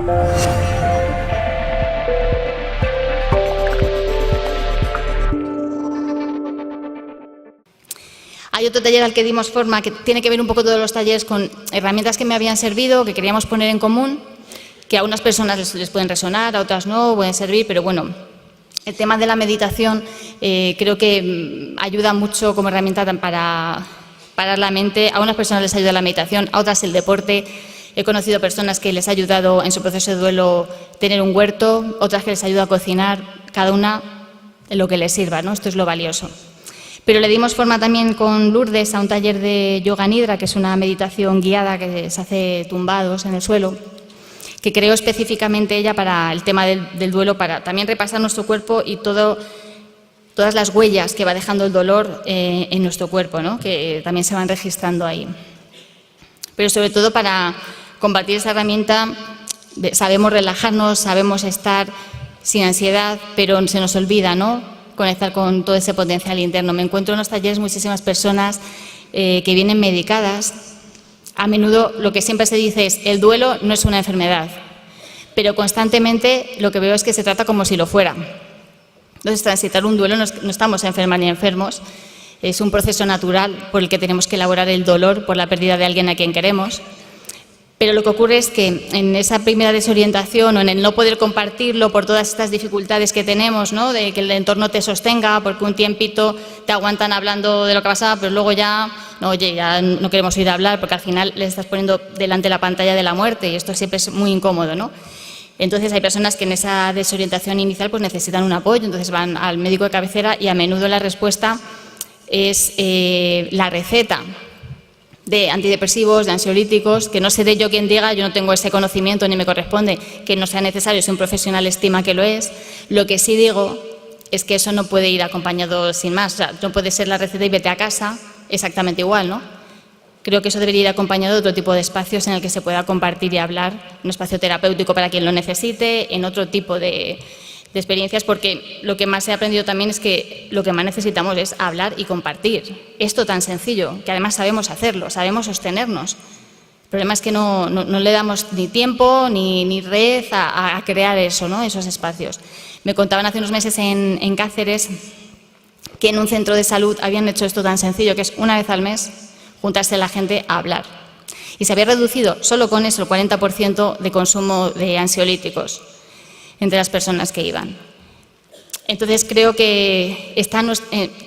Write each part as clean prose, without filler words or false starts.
Hay otro taller al que dimos forma que tiene que ver un poco todos los talleres con herramientas que me habían servido, que queríamos poner en común, que a unas personas les pueden resonar, a otras no, pueden servir, pero bueno, el tema de la meditación creo que ayuda mucho como herramienta para parar la mente. A unas personas les ayuda la meditación, a otras el deporte. He conocido personas que les ha ayudado en su proceso de duelo tener un huerto, otras que les ayuda a cocinar, cada una en lo que les sirva, ¿no? Esto es lo valioso. Pero le dimos forma también con Lourdes a un taller de yoga nidra, que es una meditación guiada que se hace tumbados en el suelo, que creó específicamente ella para el tema del duelo, para también repasar nuestro cuerpo y todas las huellas que va dejando el dolor en nuestro cuerpo, ¿no? Que también se van registrando ahí. Pero sobre todo para combatir esa herramienta, sabemos relajarnos, sabemos estar sin ansiedad, pero se nos olvida, ¿no? Conectar con todo ese potencial interno. Me encuentro en los talleres muchísimas personas que vienen medicadas. A menudo lo que siempre se dice es el duelo no es una enfermedad, pero constantemente lo que veo es que se trata como si lo fuera. Entonces, transitar un duelo no estamos enfermas ni enfermos, es un proceso natural por el que tenemos que elaborar el dolor por la pérdida de alguien a quien queremos. Pero lo que ocurre es que en esa primera desorientación o en el no poder compartirlo por todas estas dificultades que tenemos, ¿no? De que el entorno te sostenga, porque un tiempito te aguantan hablando de lo que pasaba, pero luego ya, no, oye, ya no queremos ir a hablar porque al final les estás poniendo delante la pantalla de la muerte y esto siempre es muy incómodo, ¿no? Entonces hay personas que en esa desorientación inicial pues necesitan un apoyo, entonces van al médico de cabecera y a menudo la respuesta es la receta de antidepresivos, de ansiolíticos, que no seré yo quien diga, yo no tengo ese conocimiento ni me corresponde que no sea necesario, si un profesional estima que lo es. Lo que sí digo es que eso no puede ir acompañado sin más, o sea, no puede ser la receta y vete a casa exactamente igual, ¿no? Creo que eso debería ir acompañado de otro tipo de espacios en el que se pueda compartir y hablar, un espacio terapéutico para quien lo necesite, en otro tipo de experiencias, porque lo que más he aprendido también es que lo que más necesitamos es hablar y compartir. Esto tan sencillo, que además sabemos hacerlo, sabemos sostenernos. El problema es que no le damos ni tiempo ni red a crear eso, ¿no? Esos espacios. Me contaban hace unos meses en Cáceres que en un centro de salud habían hecho esto tan sencillo, que es una vez al mes juntarse la gente a hablar. Y se había reducido solo con eso el 40% de consumo de ansiolíticos entre las personas que iban. Entonces creo que está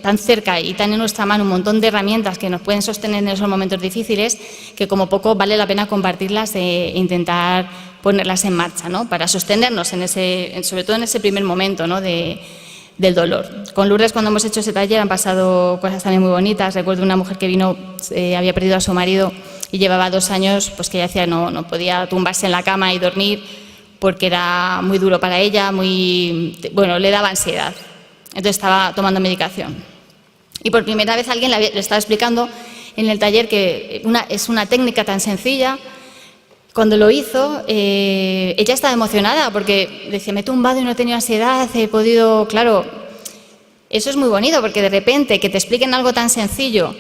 tan cerca y tan en nuestra mano un montón de herramientas que nos pueden sostener en esos momentos difíciles que como poco vale la pena compartirlas e intentar ponerlas en marcha, ¿no? Para sostenernos sobre todo en ese primer momento, ¿no? del dolor. Con Lourdes, cuando hemos hecho ese taller, han pasado cosas también muy bonitas. Recuerdo una mujer que vino, había perdido a su marido y llevaba 2 años, pues que ella decía no podía tumbarse en la cama y dormir porque era muy duro para ella, le daba ansiedad. Entonces estaba tomando medicación. Y por primera vez alguien le estaba explicando en el taller que es una técnica tan sencilla. Cuando lo hizo, ella estaba emocionada porque decía, me he tumbado y no he tenido ansiedad, he podido... Claro, eso es muy bonito porque de repente que te expliquen algo tan sencillo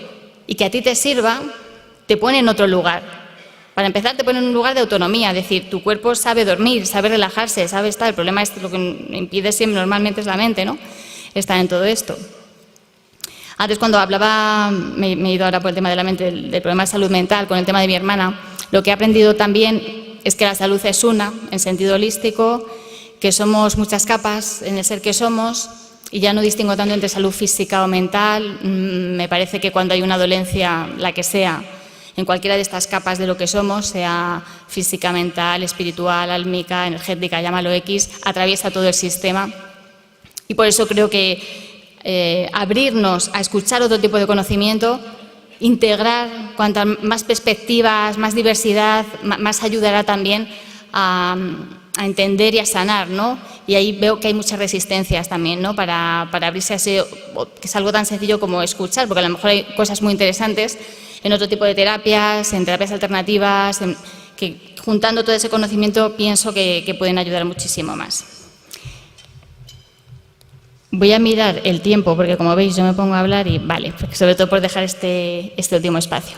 y que a ti te sirva, te pone en otro lugar. Para empezar, te pone en un lugar de autonomía, es decir, tu cuerpo sabe dormir, sabe relajarse, sabe estar. El problema es lo que impide siempre normalmente es la mente, ¿no? Estar en todo esto. Antes, cuando hablaba, me he ido ahora por el tema de la mente, del problema de salud mental, con el tema de mi hermana, lo que he aprendido también es que la salud es una, en sentido holístico, que somos muchas capas en el ser que somos, y ya no distingo tanto entre salud física o mental. Me parece que cuando hay una dolencia, la que sea, en cualquiera de estas capas de lo que somos, sea física, mental, espiritual, álmica, energética, llámalo X, atraviesa todo el sistema. Y por eso creo que abrirnos a escuchar otro tipo de conocimiento, integrar cuantas más perspectivas, más diversidad, más ayudará también a entender y a sanar, ¿no? Y ahí veo que hay muchas resistencias también, ¿no? Para abrirse a ese, que es algo tan sencillo como escuchar, porque a lo mejor hay cosas muy interesantes en otro tipo de terapias, en terapias alternativas, que juntando todo ese conocimiento pienso que pueden ayudar muchísimo más. Voy a mirar el tiempo, porque como veis yo me pongo a hablar y vale, sobre todo por dejar este último espacio.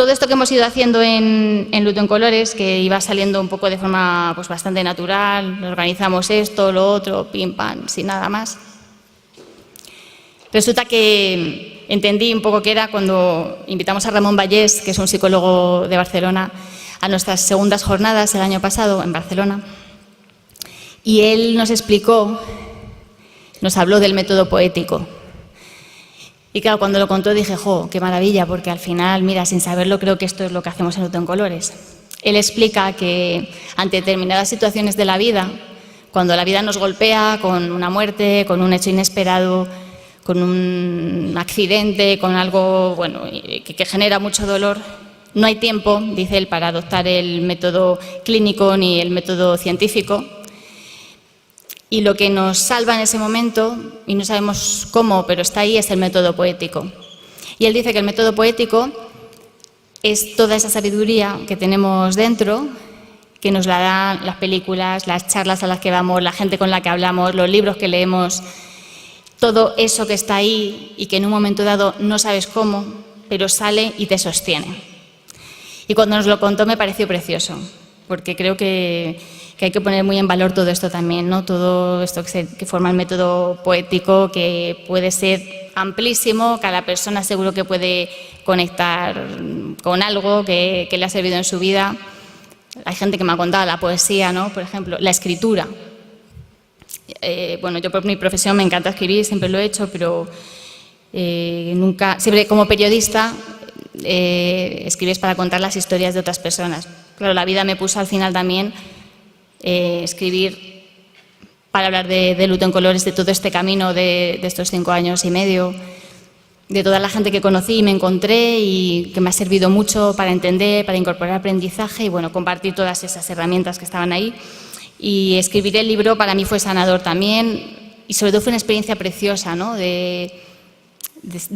Todo esto que hemos ido haciendo en Luto en Colores, que iba saliendo un poco de forma pues, bastante natural, organizamos esto, lo otro, pim, pam, sin nada más. Resulta que entendí un poco qué era cuando invitamos a Ramón Vallés, que es un psicólogo de Barcelona, a nuestras segundas jornadas el año pasado en Barcelona. Y él nos explicó, nos habló del método poético. Y claro, cuando lo contó dije, ¡jo, qué maravilla! Porque al final, mira, sin saberlo, creo que esto es lo que hacemos en Luto en Colores. Él explica que ante determinadas situaciones de la vida, cuando la vida nos golpea con una muerte, con un hecho inesperado, con un accidente, con algo bueno, que genera mucho dolor, no hay tiempo, dice él, para adoptar el método clínico ni el método científico. Y lo que nos salva en ese momento, y no sabemos cómo, pero está ahí, es el método poético. Y él dice que el método poético es toda esa sabiduría que tenemos dentro, que nos la dan las películas, las charlas a las que vamos, la gente con la que hablamos, los libros que leemos, todo eso que está ahí y que en un momento dado no sabes cómo, pero sale y te sostiene. Y cuando nos lo contó me pareció precioso, porque creo que hay que poner muy en valor todo esto también, ¿no? Todo esto que forma el método poético, que puede ser amplísimo, cada persona seguro que puede conectar con algo que le ha servido en su vida. Hay gente que me ha contado la poesía, ¿no? Por ejemplo, la escritura. Bueno, yo por mi profesión me encanta escribir, siempre lo he hecho, pero nunca, siempre como periodista, escribes para contar las historias de otras personas. Claro, la vida me puso al final también escribir para hablar de Luto en Colores, de todo este camino de estos 5 años y medio, de toda la gente que conocí y me encontré y que me ha servido mucho para entender, para incorporar aprendizaje y bueno, compartir todas esas herramientas que estaban ahí. Y escribir el libro para mí fue sanador también y sobre todo fue una experiencia preciosa, ¿no? de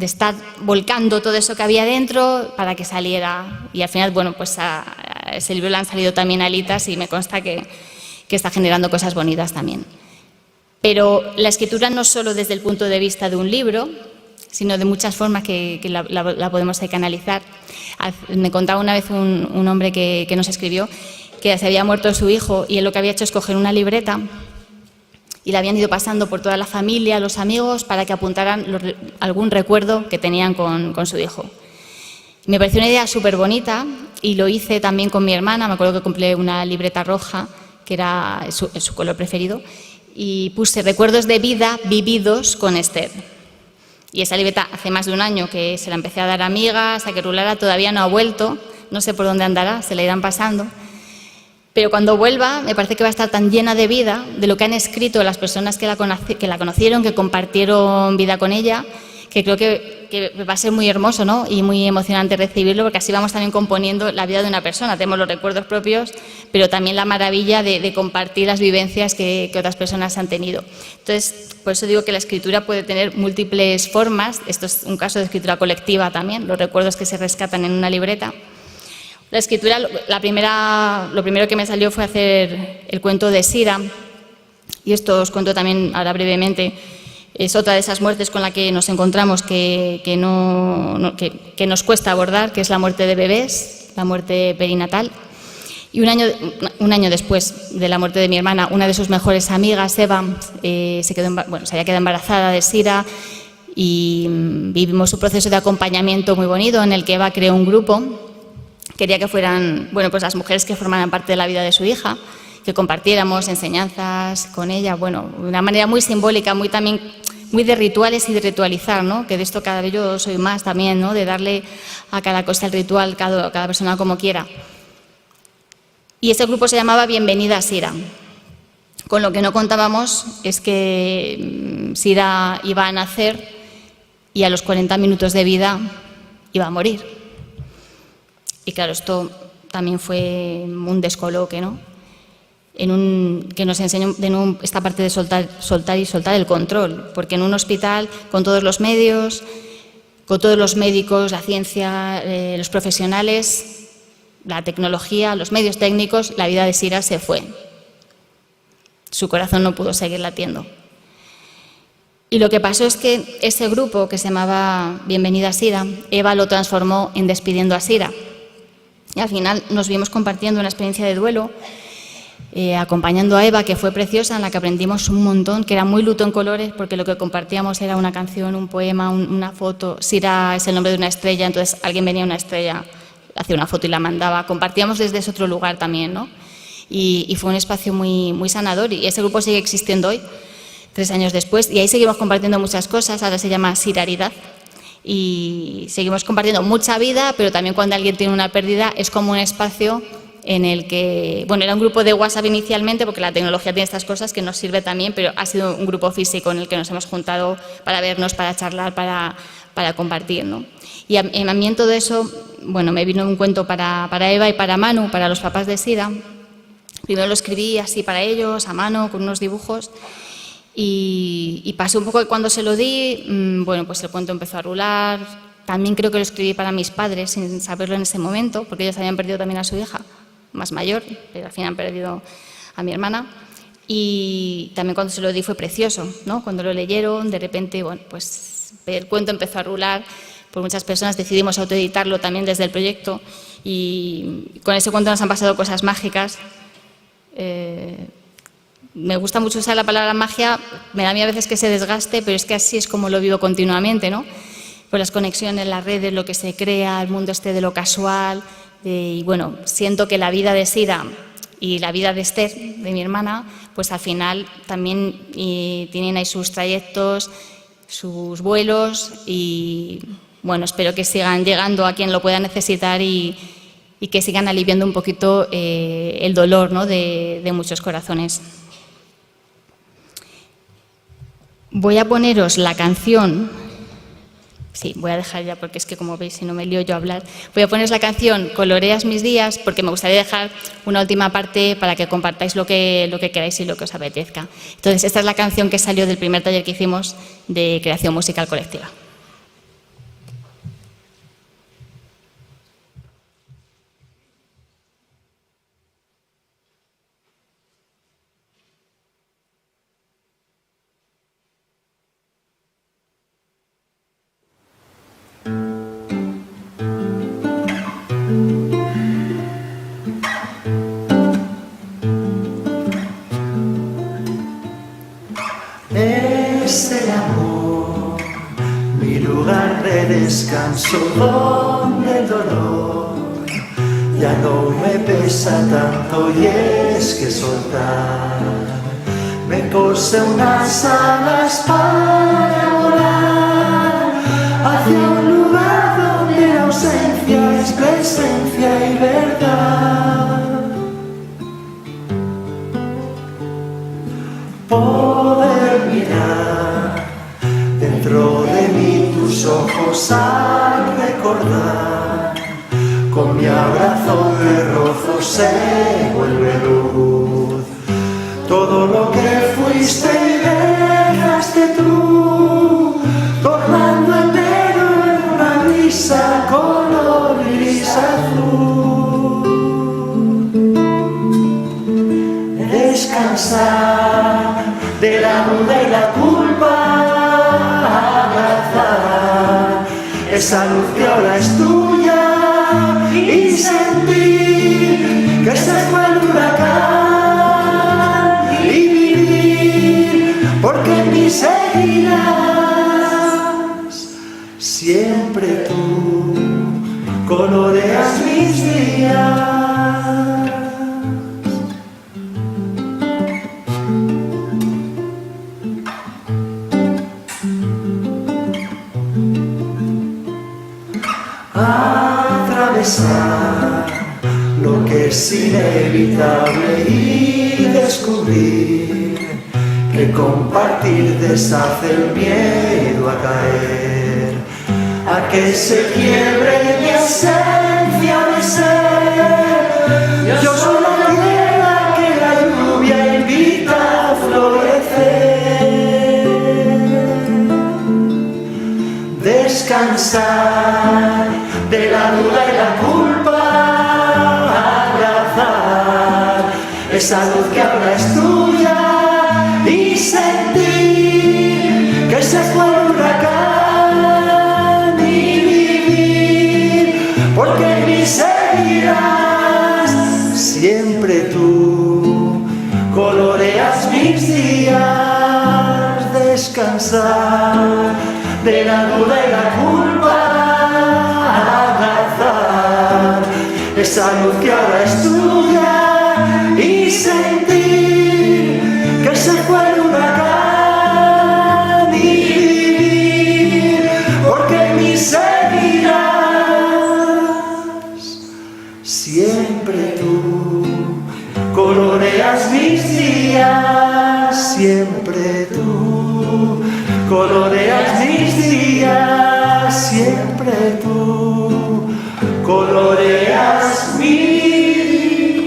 estar volcando todo eso que había dentro para que saliera. Y al final, bueno, pues a ese libro le han salido también alitas y me consta que está generando cosas bonitas también. Pero la escritura no solo desde el punto de vista de un libro, sino de muchas formas que la podemos canalizar. Me contaba una vez un hombre que nos escribió que se había muerto su hijo y él lo que había hecho es coger una libreta y la habían ido pasando por toda la familia, los amigos, para que apuntaran algún recuerdo que tenían con su hijo. Me pareció una idea súper bonita y lo hice también con mi hermana. Me acuerdo que compré una libreta roja, que era su color preferido, y puse recuerdos de vida vividos con Esther. Y esa libreta hace más de un año que se la empecé a dar a amigas, a que rulara, todavía no ha vuelto, no sé por dónde andará, se la irán pasando. Pero cuando vuelva, me parece que va a estar tan llena de vida, de lo que han escrito las personas que la conocieron, que compartieron vida con ella, que creo que va a ser muy hermoso, ¿no? Y muy emocionante recibirlo, porque así vamos también componiendo la vida de una persona. Tenemos los recuerdos propios, pero también la maravilla de compartir las vivencias que otras personas han tenido. Entonces, por eso digo que la escritura puede tener múltiples formas. Esto es un caso de escritura colectiva también, los recuerdos que se rescatan en una libreta. La escritura, lo primero que me salió fue hacer el cuento de Sira, y esto os cuento también ahora brevemente. Es otra de esas muertes con la que nos encontramos que nos cuesta abordar, que es la muerte de bebés, la muerte perinatal. Y un año después de la muerte de mi hermana, una de sus mejores amigas, Eva, se había quedado embarazada de Sira y vivimos un proceso de acompañamiento muy bonito en el que Eva creó un grupo. Quería que fueran pues las mujeres que formaran parte de la vida de su hija, que compartiéramos enseñanzas con ella, de una manera muy simbólica, muy de rituales y de ritualizar, ¿no? Que de esto cada vez yo soy más también, ¿no? De darle a cada cosa el ritual, cada persona como quiera. Y ese grupo se llamaba Bienvenida Sira. Con lo que no contábamos es que Sira iba a nacer y a los 40 minutos de vida iba a morir. Y claro, esto también fue un descoloque, ¿no? Que nos enseñó esta parte de soltar el control, porque en un hospital, con todos los medios, con todos los médicos, la ciencia, los profesionales, la tecnología, los medios técnicos, la vida de Sira se fue. Su corazón no pudo seguir latiendo. Y lo que pasó es que ese grupo que se llamaba Bienvenida Sira, Eva lo transformó en Despidiendo a Sira. Y al final nos vimos compartiendo una experiencia de duelo, acompañando a Eva, que fue preciosa, en la que aprendimos un montón, que era muy luto en colores, porque lo que compartíamos era una canción, un poema, una foto. Sira es el nombre de una estrella, entonces alguien venía una estrella, hacía una foto y la mandaba. Compartíamos desde ese otro lugar también, ¿no? Y fue un espacio muy, muy sanador, y ese grupo sigue existiendo hoy, 3 años después, y ahí seguimos compartiendo muchas cosas. Ahora se llama Siraridad. Y seguimos compartiendo mucha vida, pero también cuando alguien tiene una pérdida es como un espacio en el que, bueno, era un grupo de WhatsApp inicialmente, porque la tecnología tiene estas cosas que nos sirve también, pero ha sido un grupo físico en el que nos hemos juntado para vernos, para charlar, para compartir, ¿no? Y a mí en todo eso, bueno, me vino un cuento para Eva y para Manu, para los papás de Sira. Primero lo escribí así para ellos, a mano, con unos dibujos. Y pasé un poco que cuando se lo di, bueno, pues el cuento empezó a rular. También creo que lo escribí para mis padres, sin saberlo en ese momento, porque ellos habían perdido también a su hija, más mayor, pero al final han perdido a mi hermana. Y también cuando se lo di fue precioso, ¿no? Cuando lo leyeron, de repente, bueno, pues el cuento empezó a rular. Por muchas personas decidimos autoeditarlo también desde el proyecto, y con ese cuento nos han pasado cosas mágicas. Me gusta mucho usar la palabra magia, me da a mí a veces que se desgaste, pero es que así es como lo vivo continuamente, ¿no? Con las conexiones, las redes, lo que se crea, el mundo este de lo casual. Y bueno, siento que la vida de Sira y la vida de Esther, de mi hermana, pues al final también tienen ahí sus trayectos, sus vuelos, y bueno, espero que sigan llegando a quien lo pueda necesitar y que sigan aliviando un poquito el dolor, ¿no?, de muchos corazones. Voy a poneros la canción, sí, voy a dejar ya porque es que como veis si no me lío yo a hablar, voy a poneros la canción Coloreas mis días, porque me gustaría dejar una última parte para que compartáis lo que queráis y lo que os apetezca. Entonces esta es la canción que salió del primer taller que hicimos de creación musical colectiva. Es el amor, mi lugar de descanso, donde el dolor ya no me pesa tanto, y es que soltar me cose unas alas para volar hacia un lugar donde la ausencia es presencia y verdad. Poder mirar dentro de mí tus ojos al recordar, con mi abrazo de rozo se vuelve luz. Todo lo que fuiste y dejaste tú, tornando entero en una brisa color gris azul. Descansar de la duda y la culpa, abrazar esa luz que ahora es tuya y sentir que se fue el huracán y vivir porque en mí seguirás siempre tú, coloreas mis días. Atravesar lo que es inevitable y descubrir que compartir deshace el miedo a caer, a que se quiebre mi esencia de ser. Yo soy la tierra que la lluvia invita a florecer. Descansar de la duda y la culpa, abrazar esa luz que ahora es tuya y sentir que se fue el huracán y vivir porque en mí seguirás siempre tú coloreas mis días, descansar de la duda y la culpa, abrazar esa luz que ahora es tuya y sentir que se fue el huracán y vivir porque en mí seguirás. Siempre tú coloreas mis días, siempre tú coloreas mis días, siempre tú coloreas mi vida.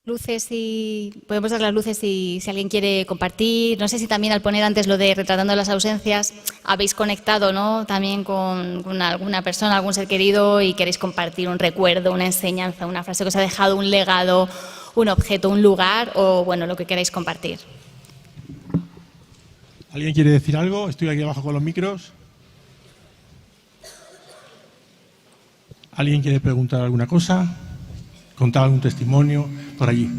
Luces y podemos dar las luces si alguien quiere compartir. No sé si también al poner antes lo de retratando las ausencias habéis conectado, ¿no? También con alguna persona, algún ser querido y queréis compartir un recuerdo, una enseñanza, una frase que os ha dejado, un legado, un objeto, un lugar o bueno, lo que queráis compartir. ¿Alguien quiere decir algo? Estoy aquí abajo con los micros. ¿Alguien quiere preguntar alguna cosa? ¿Contar algún testimonio? Por allí.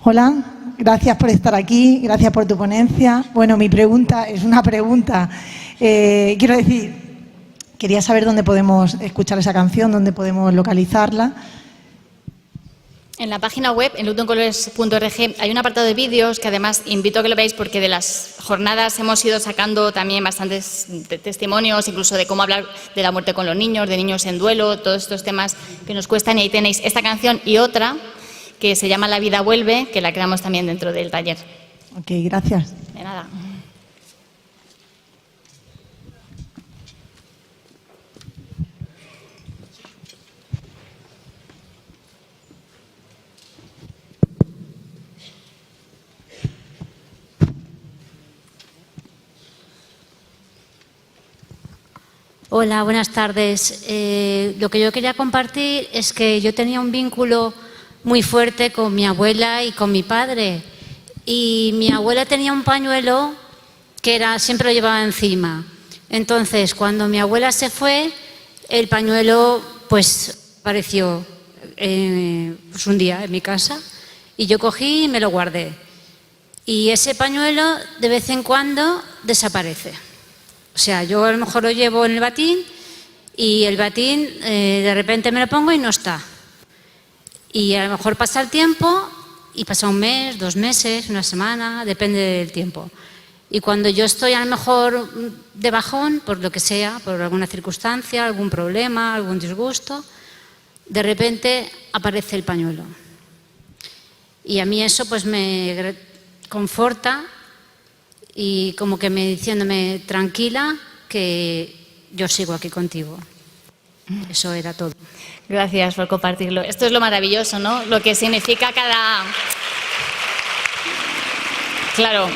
Hola, gracias por estar aquí, gracias por tu ponencia. Bueno, mi pregunta es una pregunta. Quiero decir, quería saber dónde podemos escuchar esa canción, dónde podemos localizarla. En la página web, en lutoncolores.org, hay un apartado de vídeos que además invito a que lo veáis porque de las jornadas hemos ido sacando también bastantes testimonios, incluso de cómo hablar de la muerte con los niños, de niños en duelo, todos estos temas que nos cuestan. Y ahí tenéis esta canción y otra que se llama La vida vuelve, que la creamos también dentro del taller. Ok, gracias. De nada. Hola, buenas tardes. Lo que yo quería compartir es que yo tenía un vínculo muy fuerte con mi abuela y con mi padre. Y mi abuela tenía un pañuelo que siempre lo llevaba encima. Entonces, cuando mi abuela se fue, el pañuelo pues apareció pues un día en mi casa y yo cogí y me lo guardé. Y ese pañuelo de vez en cuando desaparece. O sea, yo a lo mejor lo llevo en el batín y el batín de repente me lo pongo y no está. Y a lo mejor pasa el tiempo y pasa un mes, 2 meses, una semana, depende del tiempo. Y cuando yo estoy a lo mejor de bajón, por lo que sea, por alguna circunstancia, algún problema, algún disgusto, de repente aparece el pañuelo. Y a mí eso pues me conforta y como que diciéndome tranquila que yo sigo aquí contigo. Eso era todo. Gracias por compartirlo. Esto es lo maravilloso, ¿no? Lo que significa cada... Claro,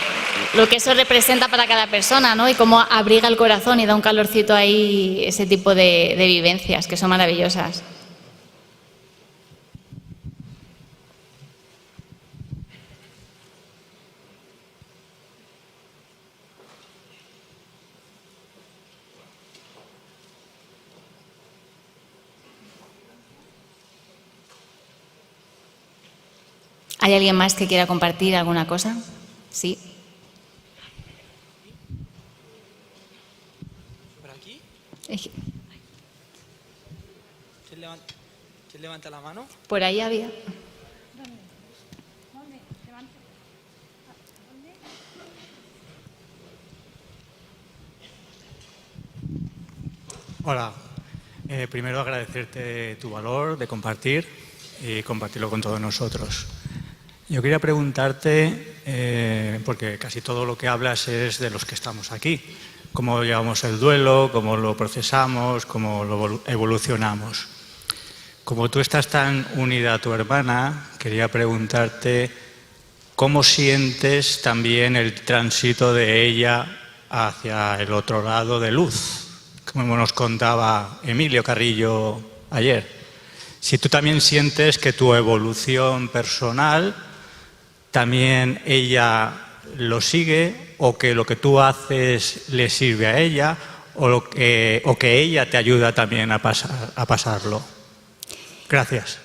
lo que eso representa para cada persona, ¿no? Y cómo abriga el corazón y da un calorcito ahí ese tipo de vivencias que son maravillosas. ¿Hay alguien más que quiera compartir alguna cosa? Sí. ¿Por aquí? ¿Quién levanta la mano? Por ahí había. Hola. Primero agradecerte tu valor de compartir y compartirlo con todos nosotros. Yo quería preguntarte porque casi todo lo que hablas es de los que estamos aquí. Cómo llevamos el duelo, cómo lo procesamos, cómo lo evolucionamos. Como tú estás tan unida a tu hermana, quería preguntarte cómo sientes también el tránsito de ella hacia el otro lado de luz, como nos contaba Emilio Carrillo ayer. Si tú también sientes que tu evolución personal, también ella lo sigue, o que lo que tú haces le sirve a ella, o que ella te ayuda también a pasarlo. Gracias.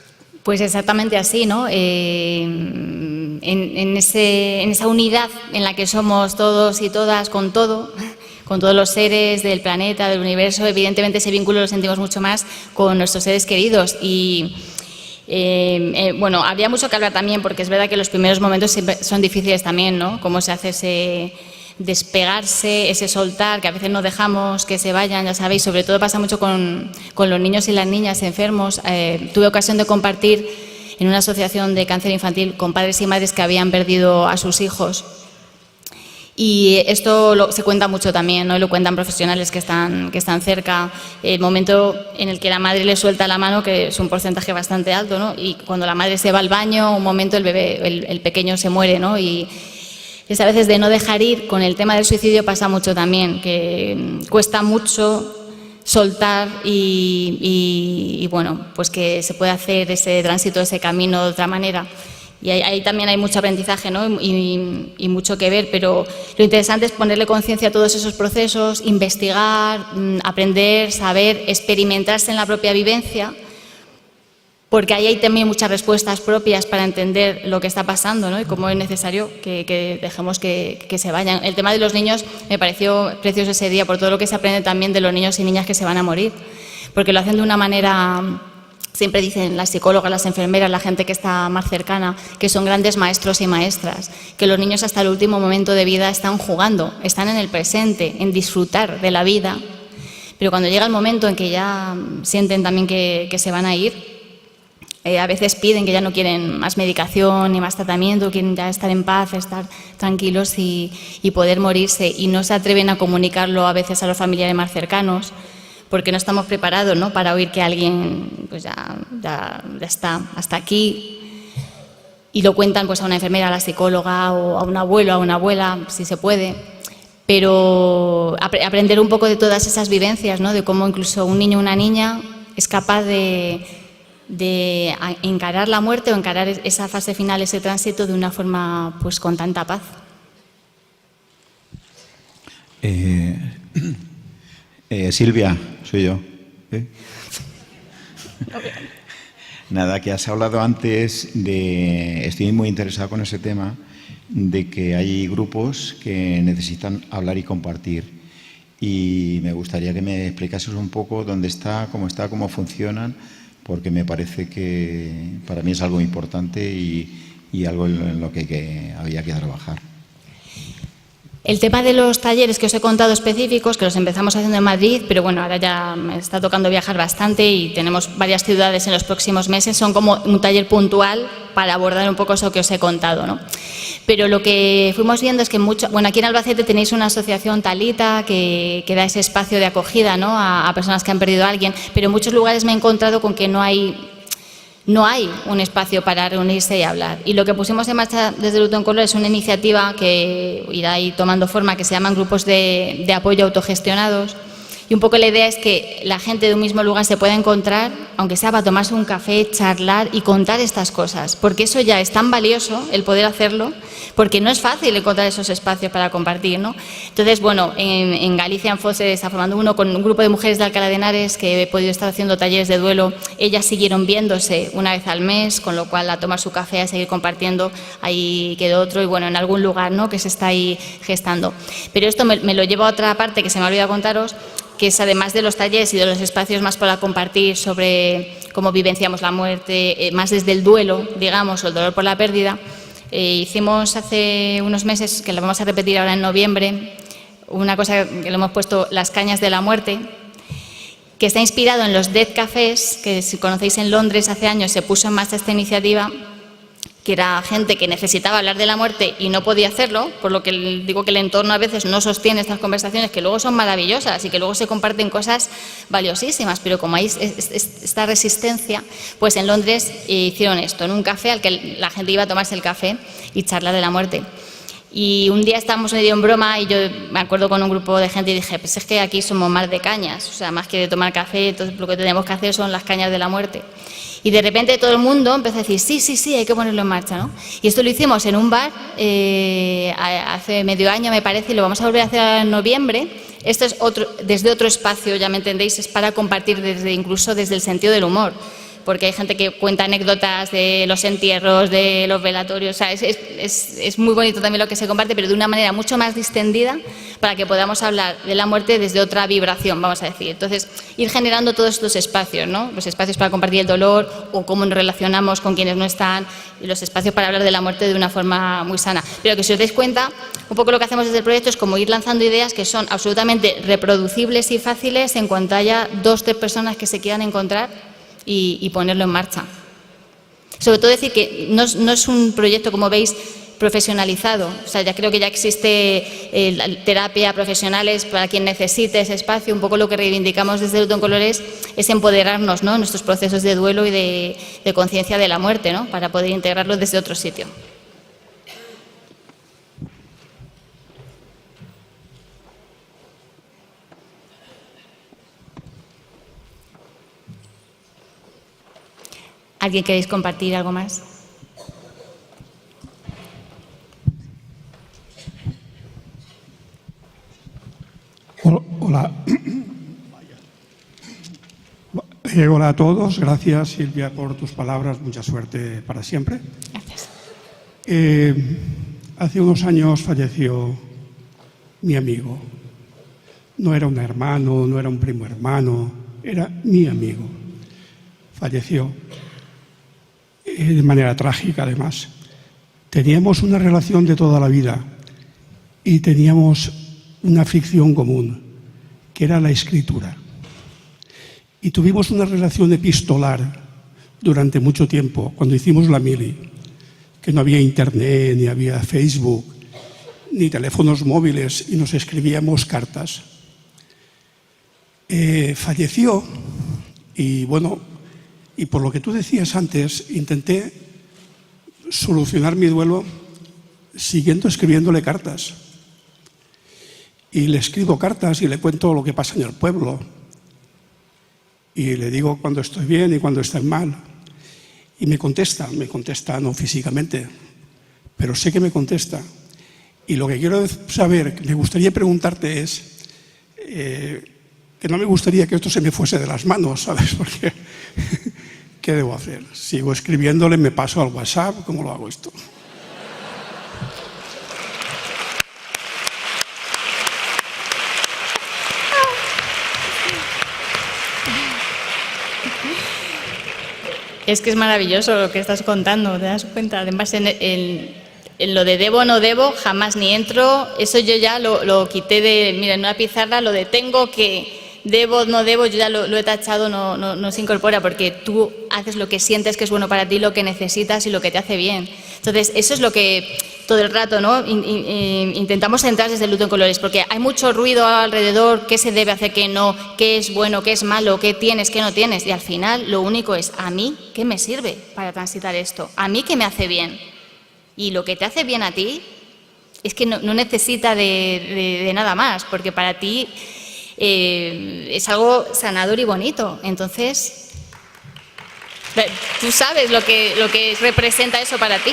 Pues exactamente así, ¿no? En esa unidad en la que somos todos y todas con todo, con todos los seres del planeta, del universo, evidentemente ese vínculo lo sentimos mucho más con nuestros seres queridos. Y bueno, habría mucho que hablar también, porque es verdad que los primeros momentos siempre son difíciles también, ¿no? Cómo se hace ese despegarse, ese soltar, que a veces no dejamos que se vayan, ya sabéis, sobre todo pasa mucho con los niños y las niñas enfermos. Tuve ocasión de compartir en una asociación de cáncer infantil con padres y madres que habían perdido a sus hijos. Y esto se cuenta mucho también, ¿no? Y lo cuentan profesionales que están cerca. El momento en el que la madre le suelta la mano, que es un porcentaje bastante alto, ¿no? Y cuando la madre se va al baño, un momento el bebé, el pequeño se muere, ¿no? Y a veces de no dejar ir, con el tema del suicidio pasa mucho también, que cuesta mucho soltar y bueno, pues que se puede hacer ese tránsito, ese camino de otra manera. Y ahí también hay mucho aprendizaje, ¿no? y mucho que ver, pero lo interesante es ponerle conciencia a todos esos procesos, investigar, aprender, saber, experimentarse en la propia vivencia, porque ahí hay también muchas respuestas propias para entender lo que está pasando, ¿no? Y cómo es necesario que dejemos que se vayan. El tema de los niños me pareció precioso ese día, por todo lo que se aprende también de los niños y niñas que se van a morir, porque lo hacen de una manera, siempre dicen las psicólogas, las enfermeras, la gente que está más cercana, que son grandes maestros y maestras, que los niños hasta el último momento de vida están jugando, están en el presente, en disfrutar de la vida, pero cuando llega el momento en que ya sienten también que se van a ir, a veces piden que ya no quieren más medicación ni más tratamiento, quieren ya estar en paz, estar tranquilos y poder morirse, y no se atreven a comunicarlo a veces a los familiares más cercanos, porque no estamos preparados, ¿no? Para oír que alguien pues ya está hasta aquí, y lo cuentan pues a una enfermera, a la psicóloga, o a un abuelo, a una abuela, si se puede. Pero aprender un poco de todas esas vivencias, ¿no? De cómo incluso un niño o una niña es capaz de encarar la muerte o encarar esa fase final, ese tránsito, de una forma pues con tanta paz. Silvia, soy yo. Nada, que has hablado antes de... Estoy muy interesado con ese tema, de que hay grupos que necesitan hablar y compartir. Y me gustaría que me explicases un poco dónde está, cómo funcionan, porque me parece que para mí es algo importante y algo en lo que había que trabajar. El tema de los talleres que os he contado específicos, que los empezamos haciendo en Madrid, pero bueno, ahora ya me está tocando viajar bastante y tenemos varias ciudades en los próximos meses, son como un taller puntual para abordar un poco eso que os he contado, ¿no? Pero lo que fuimos viendo es que aquí en Albacete tenéis una asociación Talita que da ese espacio de acogida, ¿no? a personas que han perdido a alguien, pero en muchos lugares me he encontrado con que no hay un espacio para reunirse y hablar. Y lo que pusimos en marcha desde Luto en Color es una iniciativa que irá ahí tomando forma, que se llaman grupos de apoyo autogestionados. Y un poco la idea es que la gente de un mismo lugar se pueda encontrar, aunque sea para tomarse un café, charlar y contar estas cosas, porque eso ya es tan valioso, el poder hacerlo, porque no es fácil encontrar esos espacios para compartir, ¿no? Entonces, bueno, en Galicia, en Foz, se está formando uno con un grupo de mujeres de Alcalá de Henares que he podido estar haciendo talleres de duelo. Ellas siguieron viéndose una vez al mes, con lo cual a tomar su café, a seguir compartiendo, ahí quedó otro, y bueno, en algún lugar, ¿no?, que se está ahí gestando. Pero esto me lo llevo a otra parte que se me ha olvidado contaros, que es, además de los talleres y de los espacios más para compartir sobre cómo vivenciamos la muerte, más desde el duelo, digamos, o el dolor por la pérdida, hicimos hace unos meses, que lo vamos a repetir ahora en noviembre, una cosa que le hemos puesto Las Cañas de la Muerte, que está inspirado en los Death Cafés, que si conocéis en Londres hace años se puso en marcha esta iniciativa, que era gente que necesitaba hablar de la muerte y no podía hacerlo, por lo que digo que el entorno a veces no sostiene estas conversaciones, que luego son maravillosas y que luego se comparten cosas valiosísimas, pero como hay esta resistencia, pues en Londres hicieron esto, en un café al que la gente iba a tomarse el café y charlar de la muerte. Y un día estábamos medio en broma y yo me acuerdo con un grupo de gente y dije, pues es que aquí somos más de cañas, o sea, más que de tomar café, entonces lo que tenemos que hacer son las cañas de la muerte. Y de repente todo el mundo empezó a decir, sí, hay que ponerlo en marcha, ¿no? Y esto lo hicimos en un bar hace medio año, me parece, y lo vamos a volver a hacer en noviembre. Esto es desde otro espacio, ya me entendéis, es para compartir incluso desde el sentido del humor. Porque hay gente que cuenta anécdotas de los entierros, de los velatorios, o sea, es muy bonito también lo que se comparte, pero de una manera mucho más distendida para que podamos hablar de la muerte desde otra vibración, vamos a decir. Entonces, ir generando todos estos espacios, ¿no? Los espacios para compartir el dolor o cómo nos relacionamos con quienes no están, y los espacios para hablar de la muerte de una forma muy sana. Pero que si os dais cuenta, un poco lo que hacemos desde el proyecto es como ir lanzando ideas que son absolutamente reproducibles y fáciles en cuanto haya 2 o 3 personas que se quieran encontrar y ponerlo en marcha. Sobre todo decir que no es un proyecto, como veis, profesionalizado. O sea, ya creo que ya existe terapia profesionales para quien necesite ese espacio. Un poco lo que reivindicamos desde Luto en Colores es empoderarnos, ¿no?, en nuestros procesos de duelo y de conciencia de la muerte, ¿no?, para poder integrarlo desde otro sitio. ¿Alguien queréis compartir algo más? Hola. Hola a todos. Gracias, Silvia, por tus palabras. Mucha suerte para siempre. Gracias. Hace unos años falleció mi amigo. No era un hermano, no era un primo hermano, era mi amigo. Falleció. De manera trágica, además. Teníamos una relación de toda la vida y teníamos una afición común, que era la escritura. Y tuvimos una relación epistolar durante mucho tiempo, cuando hicimos la mili, que no había internet, ni había Facebook, ni teléfonos móviles, y nos escribíamos cartas. Falleció y, bueno, y por lo que tú decías antes, intenté solucionar mi duelo siguiendo escribiéndole cartas. Y le escribo cartas y le cuento lo que pasa en el pueblo. Y le digo cuando estoy bien y cuando estoy mal. Y me contesta no físicamente, pero sé que me contesta. Y lo que quiero saber, que me gustaría preguntarte es, que no me gustaría que esto se me fuese de las manos, ¿sabes? Porque ¿qué debo hacer? ¿Sigo escribiéndole, me paso al WhatsApp? ¿Cómo lo hago esto? Es que es maravilloso lo que estás contando, ¿te das cuenta? Además, en lo de debo o no debo, jamás ni entro. Eso yo ya lo quité mira, en una pizarra, lo de tengo que... Debo o no debo, yo ya lo he tachado, no se incorpora, porque tú haces lo que sientes que es bueno para ti, lo que necesitas y lo que te hace bien. Entonces, eso es lo que todo el rato, ¿no?, intentamos centrar desde el Luto en Colores, porque hay mucho ruido alrededor, qué se debe hacer, qué no, qué es bueno, qué es malo, qué tienes, qué no tienes, y al final lo único es, ¿a mí qué me sirve para transitar esto? ¿A mí qué me hace bien? Y lo que te hace bien a ti es que no necesita de nada más, porque para ti... es algo sanador y bonito. Entonces, tú sabes lo que representa eso para ti.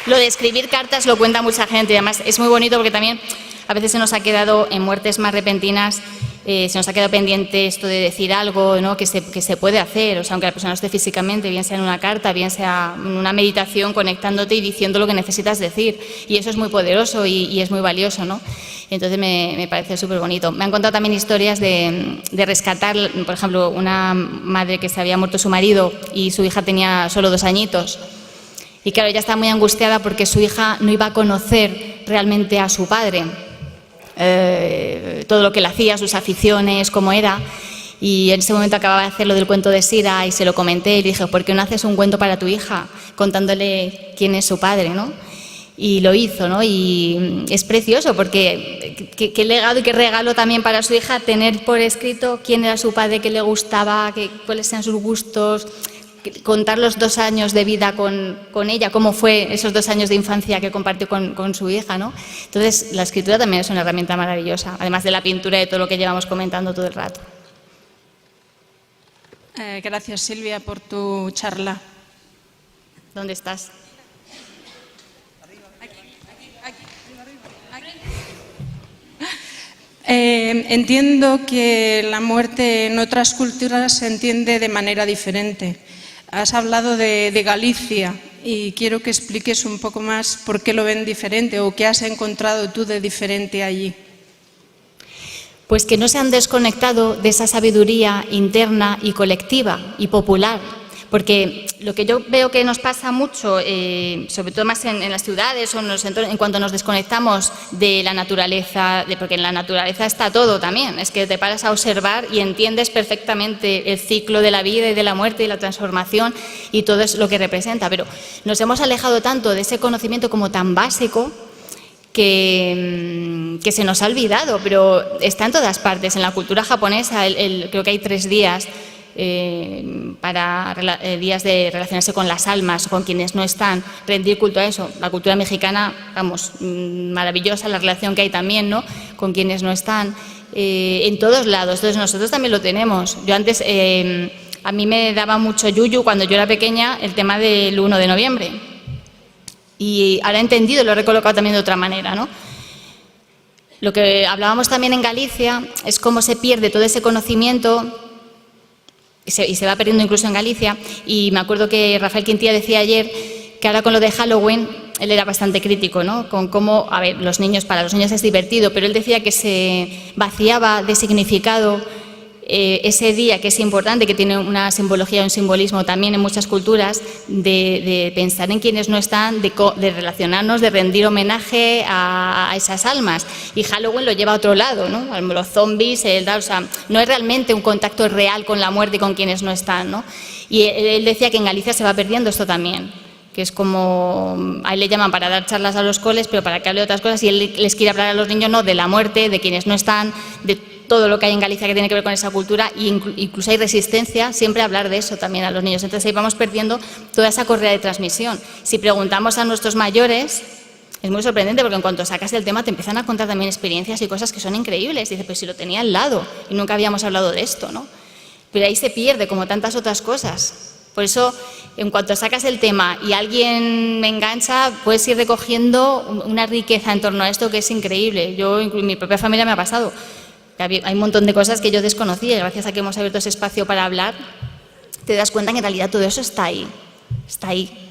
Lo de escribir cartas lo cuenta mucha gente, además es muy bonito porque también a veces se nos ha quedado en muertes más repentinas, se nos ha quedado pendiente esto de decir algo, ¿no?, que se puede hacer, o sea, aunque la persona no esté físicamente, bien sea en una carta, bien sea en una meditación, conectándote y diciendo lo que necesitas decir, y eso es muy poderoso y es muy valioso, ¿no? Entonces me parece súper bonito. Me han contado también historias de rescatar, por ejemplo, una madre que se había muerto su marido y su hija tenía solo 2 añitos, y claro, ella estaba muy angustiada porque su hija no iba a conocer realmente a su padre, todo lo que le hacía, sus aficiones, cómo era. Y en ese momento acababa de hacer lo del cuento de Sira y se lo comenté y dije, ¿por qué no haces un cuento para tu hija contándole quién es su padre, ¿no? Y lo hizo, ¿no? Y es precioso porque qué legado y qué regalo también para su hija tener por escrito quién era su padre, qué le gustaba, cuáles eran sus gustos, contar los 2 años de vida con ella, cómo fue esos 2 años de infancia que compartió con su hija, ¿no? Entonces, la escritura también es una herramienta maravillosa, además de la pintura y de todo lo que llevamos comentando todo el rato. Gracias, Silvia, por tu charla. ¿Dónde estás? Entiendo que la muerte en otras culturas se entiende de manera diferente. Has hablado de Galicia y quiero que expliques un poco más por qué lo ven diferente o qué has encontrado tú de diferente allí. Pues que no se han desconectado de esa sabiduría interna y colectiva y popular. Porque lo que yo veo que nos pasa mucho, sobre todo más en las ciudades o en los entornos, en cuanto nos desconectamos de la naturaleza, porque en la naturaleza está todo también, es que te paras a observar y entiendes perfectamente el ciclo de la vida y de la muerte y la transformación y todo es lo que representa, pero nos hemos alejado tanto de ese conocimiento como tan básico que se nos ha olvidado, pero está en todas partes. En la cultura japonesa creo que hay 3 días para días de relacionarse con las almas, con quienes no están, rendir culto a eso. La cultura mexicana, vamos, maravillosa la relación que hay también, ¿no?, con quienes no están, en todos lados. Entonces nosotros también lo tenemos. Yo antes, a mí me daba mucho yuyu cuando yo era pequeña el tema del 1 de noviembre. Y ahora he entendido y lo he recolocado también de otra manera, ¿no? Lo que hablábamos también en Galicia es cómo se pierde todo ese conocimiento y se va perdiendo incluso en Galicia. Y me acuerdo que Rafael Quintilla decía ayer que ahora con lo de Halloween, él era bastante crítico, ¿no?, con cómo, a ver, para los niños es divertido, pero él decía que se vaciaba de significado ese día, que es importante, que tiene una simbología, un simbolismo también en muchas culturas, de pensar en quienes no están, de relacionarnos, de rendir homenaje a esas almas. Y Halloween lo lleva a otro lado, ¿no? Los zombies, o sea, no es realmente un contacto real con la muerte y con quienes no están, ¿no? Y él decía que en Galicia se va perdiendo esto también, que es como, a él le llaman para dar charlas a los coles, pero para que hable de otras cosas, y él les quiere hablar a los niños, no, de la muerte, de quienes no están, de todo lo que hay en Galicia que tiene que ver con esa cultura, y incluso hay resistencia siempre a hablar de eso también a los niños. Entonces ahí vamos perdiendo toda esa correa de transmisión. Si preguntamos a nuestros mayores, es muy sorprendente porque en cuanto sacas el tema te empiezan a contar también experiencias y cosas que son increíbles. Dice, pues si lo tenía al lado y nunca habíamos hablado de esto, ¿no? Pero ahí se pierde como tantas otras cosas. Por eso, en cuanto sacas el tema y alguien me engancha, puedes ir recogiendo una riqueza en torno a esto que es increíble. Yo, incluso mi propia familia me ha pasado. Hay un montón de cosas que yo desconocía y gracias a que hemos abierto ese espacio para hablar, te das cuenta que en realidad todo eso está ahí. Está ahí.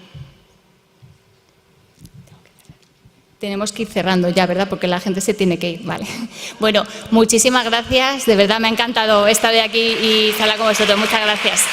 Tenemos que ir cerrando ya, ¿verdad? Porque la gente se tiene que ir, ¿vale? Bueno, muchísimas gracias. De verdad me ha encantado estar de aquí y charlar con vosotros. Muchas gracias.